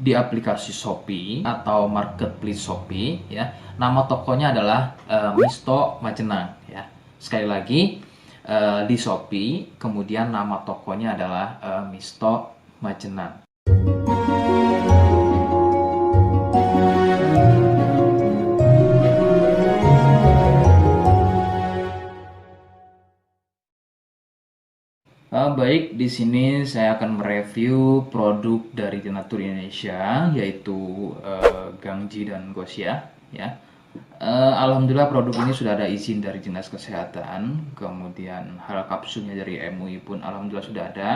di aplikasi Shopee atau marketplace Shopee ya. Nama tokonya adalah Misto Majenang ya. Sekali lagi di Shopee, kemudian nama tokonya adalah Misto Majenang. Baik, di sini saya akan mereview produk dari Denatur Indonesia, yaitu Gangji dan Gosia. Ya, alhamdulillah produk ini sudah ada izin dari Dinas Kesehatan, kemudian hal kapsulnya dari MUI pun alhamdulillah sudah ada,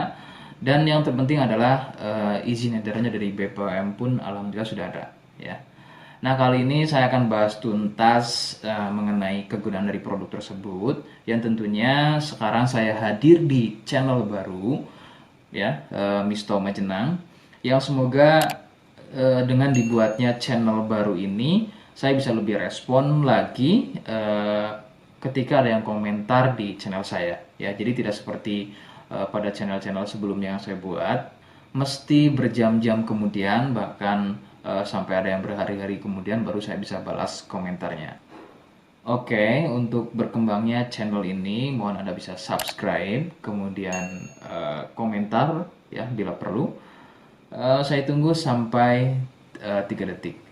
dan yang terpenting adalah izin edarnya dari BPOM pun alhamdulillah sudah ada. Ya. Nah, kali ini saya akan bahas tuntas mengenai kegunaan dari produk tersebut, yang tentunya sekarang saya hadir di channel baru ya, Misto Majenang, yang semoga dengan dibuatnya channel baru ini saya bisa lebih respon lagi ketika ada yang komentar di channel saya ya. Jadi tidak seperti pada channel-channel sebelumnya yang saya buat, mesti berjam-jam kemudian, bahkan sampai ada yang berhari-hari kemudian baru saya bisa balas komentarnya. Oke, untuk berkembangnya channel ini mohon Anda bisa subscribe, kemudian komentar ya bila perlu. Saya tunggu sampai 3 detik.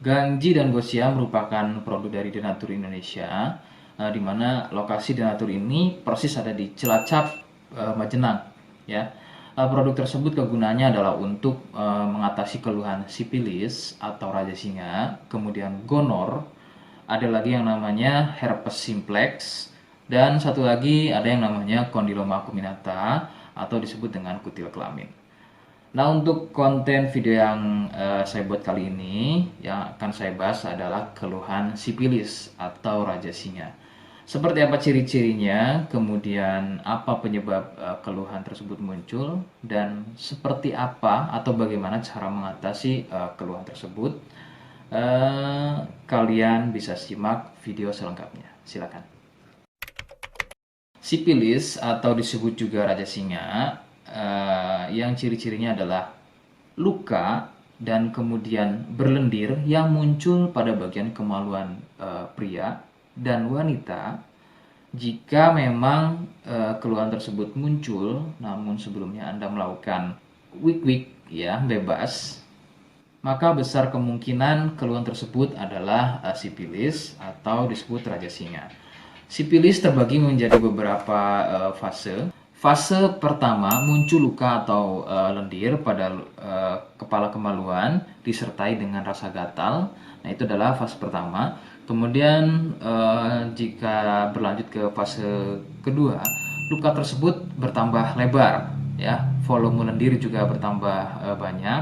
Gangji dan Gosia merupakan produk dari Denatur Indonesia, di mana lokasi Denatur ini persis ada di Cilacap, Majenang ya. Produk tersebut kegunaannya adalah untuk mengatasi keluhan sipilis atau raja singa, kemudian gonor, ada lagi yang namanya herpes simplex, dan satu lagi ada yang namanya kondiloma acuminata atau disebut dengan kutil kelamin. Nah, untuk konten video yang saya buat kali ini, yang akan saya bahas adalah keluhan sipilis atau raja singa. Seperti apa ciri-cirinya, kemudian apa penyebab keluhan tersebut muncul, dan seperti apa atau bagaimana cara mengatasi keluhan tersebut. Kalian bisa simak video selengkapnya. Silakan. Sipilis atau disebut juga raja singa, yang ciri-cirinya adalah luka dan kemudian berlendir yang muncul pada bagian kemaluan pria dan wanita. Jika memang keluhan tersebut muncul namun sebelumnya Anda melakukan wik-wik ya bebas, maka besar kemungkinan keluhan tersebut adalah sipilis atau disebut raja singa. Sipilis terbagi menjadi beberapa fase. Fase pertama muncul luka atau lendir pada kepala kemaluan disertai dengan rasa gatal. Nah, itu adalah fase pertama. Kemudian jika berlanjut ke fase kedua, luka tersebut bertambah lebar ya, volume lendir juga bertambah banyak,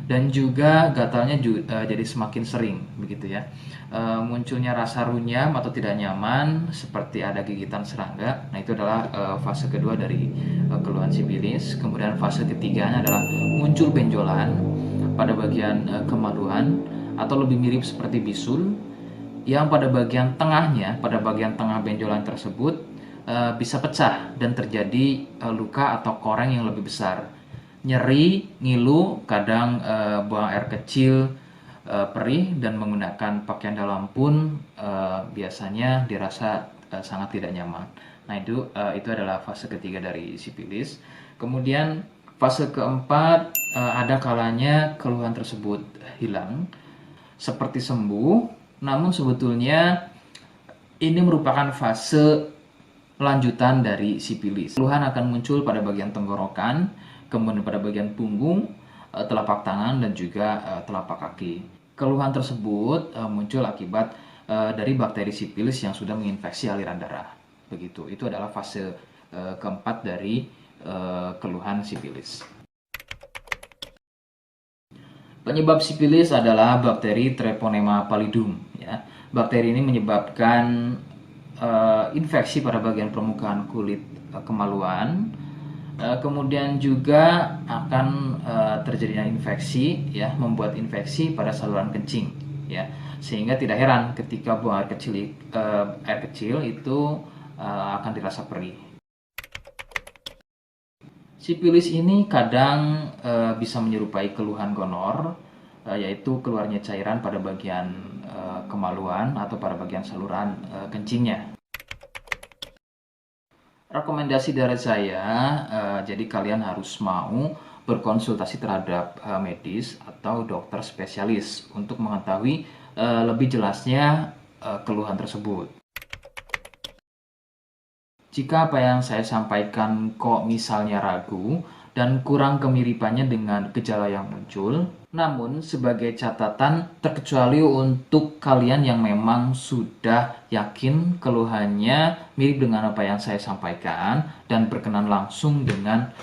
dan juga gatalnya jadi semakin sering begitu ya. Munculnya rasa runyam atau tidak nyaman seperti ada gigitan serangga. Nah, itu adalah fase kedua dari keluhan sipilis. Kemudian fase ketiganya adalah muncul benjolan pada bagian kemaluan atau lebih mirip seperti bisul, yang pada bagian tengahnya, pada bagian tengah benjolan tersebut bisa pecah dan terjadi luka atau koreng yang lebih besar. Nyeri, ngilu, kadang buang air kecil, perih, dan menggunakan pakaian dalam pun biasanya dirasa sangat tidak nyaman. Nah, itu adalah fase ketiga dari sipilis. Kemudian fase keempat, ada kalanya keluhan tersebut hilang seperti sembuh, namun sebetulnya ini merupakan fase lanjutan dari sipilis. Keluhan akan muncul pada bagian tenggorokan, kemudian pada bagian punggung, telapak tangan, dan juga telapak kaki. Keluhan tersebut muncul akibat dari bakteri sipilis yang sudah menginfeksi aliran darah. Begitu. Itu adalah fase keempat dari keluhan sipilis. Penyebab sipilis adalah bakteri Treponema pallidum ya. Bakteri ini menyebabkan infeksi pada bagian permukaan kulit kemaluan. Kemudian juga akan terjadinya infeksi ya, membuat infeksi pada saluran kencing ya, sehingga tidak heran ketika buang air kecil itu akan dirasa perih. Sipilis ini kadang bisa menyerupai keluhan gonor, yaitu keluarnya cairan pada bagian kemaluan atau pada bagian saluran kencingnya. Rekomendasi dari saya, jadi kalian harus mau berkonsultasi terhadap medis atau dokter spesialis untuk mengetahui lebih jelasnya keluhan tersebut. Jika apa yang saya sampaikan kok misalnya ragu dan kurang kemiripannya dengan gejala yang muncul, namun sebagai catatan terkecuali untuk kalian yang memang sudah yakin keluhannya mirip dengan apa yang saya sampaikan dan berkenan langsung dengan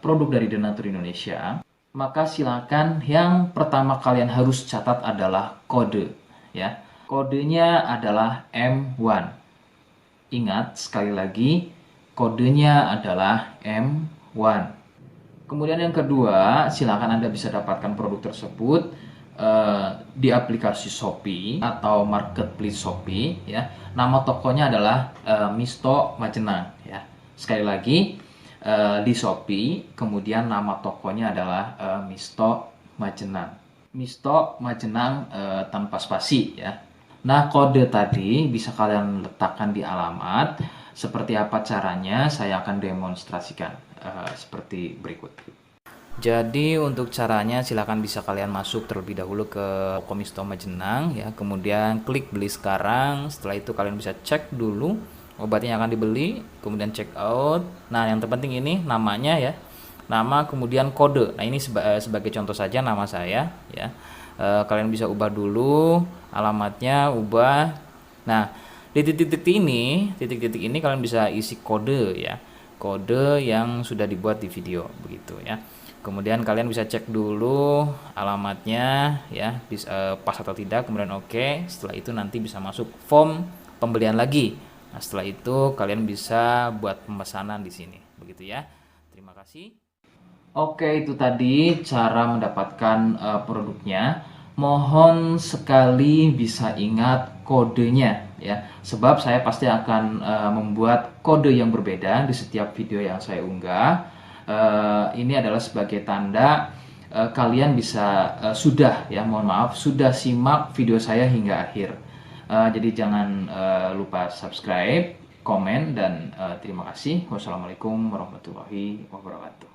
produk dari Denatur Indonesia, maka silakan yang pertama kalian harus catat adalah kode, ya. Kodenya adalah M1. Ingat sekali lagi, kodenya adalah M1. Kemudian yang kedua, silakan Anda bisa dapatkan produk tersebut di aplikasi Shopee atau marketplace Shopee, ya. Nama tokonya adalah Misto Majenang, ya. Sekali lagi, di Shopee, kemudian nama tokonya adalah Misto Majenang. Misto Majenang tanpa spasi, ya. Nah, kode tadi bisa kalian letakkan di alamat. Seperti apa caranya, saya akan demonstrasikan seperti berikut. Jadi untuk caranya silakan bisa kalian masuk terlebih dahulu ke Misto Majenang, ya. Kemudian klik beli sekarang. Setelah itu kalian bisa cek dulu obatnya yang akan dibeli, kemudian check out. Nah, yang terpenting ini namanya, ya. Nama kemudian kode. Nah, ini sebagai contoh saja nama saya, ya. Kalian bisa ubah dulu alamatnya, ubah. Nah, di titik-titik ini kalian bisa isi kode, ya, kode yang sudah dibuat di video begitu, ya. Kemudian kalian bisa cek dulu alamatnya, ya, pas atau tidak, kemudian oke. Setelah itu nanti bisa masuk form pembelian lagi. Nah, setelah itu kalian bisa buat pemesanan di sini begitu, ya. Terima kasih. Oke, itu tadi cara mendapatkan produknya. Mohon sekali bisa ingat kodenya, ya. Sebab saya pasti akan membuat kode yang berbeda di setiap video yang saya unggah. Ini adalah sebagai tanda kalian bisa sudah, ya, mohon maaf, sudah simak video saya hingga akhir. Jadi jangan lupa subscribe, komen, dan terima kasih. Wassalamualaikum warahmatullahi wabarakatuh.